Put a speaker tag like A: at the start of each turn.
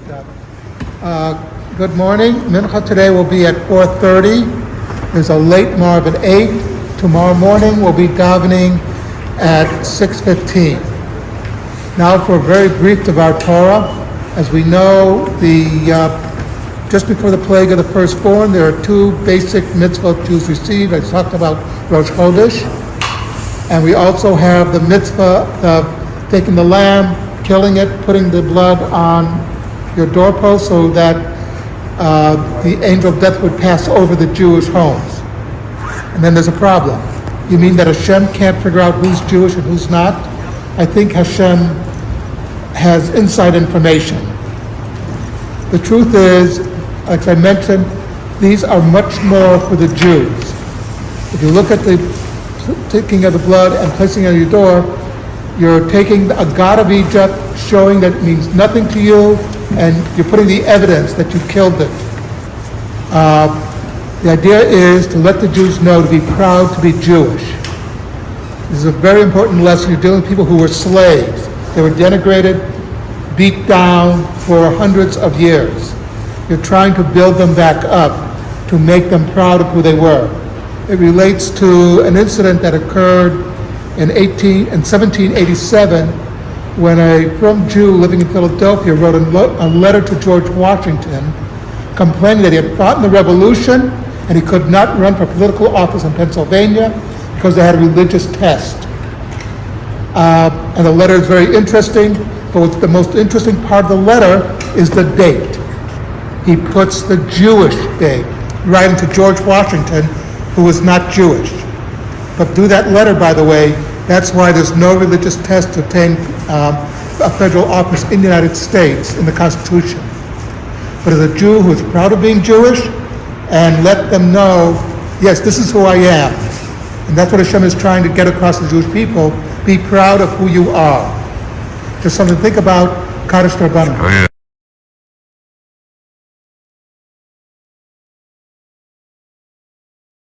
A: Good morning. Mincha today will be at 4:30. There's a late Marv at 8. Tomorrow morning we'll be davening at 6:15. Now for a very brief Devar Torah. As we know, just before the plague of the firstborn, there are two basic mitzvot Jews receive. I talked about Rosh Chodesh. And we also have the mitzvah of taking the lamb, killing it, putting the blood on your doorpost so that the angel of death would pass over the Jewish homes. And then there's a problem. You mean that Hashem can't figure out who's Jewish and who's not? I think Hashem has inside information. The truth is, like I mentioned, these are much more for the Jews. If you look at the taking of the blood and placing it on your door, you're taking a god of Egypt, showing that it means nothing to you, and you're putting the evidence that you killed it. The idea is to let the Jews know to be proud to be Jewish. This is a very important lesson. You're dealing with people who were slaves. They were denigrated, beat down for hundreds of years. You're trying to build them back up to make them proud of who they were. It relates to an incident that occurred in 1787 when a from Jew living in Philadelphia wrote a letter to George Washington complaining that he had fought in the Revolution and he could not run for political office in Pennsylvania because they had a religious test. And the letter is very interesting, but what's the most interesting part of the letter is the date. He puts the Jewish date right into George Washington, who was not Jewish. But through that letter, by the way, that's why there's no religious test to obtain a federal office in the United States in the Constitution. But as a Jew who is proud of being Jewish, and let them know, yes, this is who I am. And that's what Hashem is trying to get across to the Jewish people. Be proud of who you are. Just something to think about. Kaddish Rabbanan.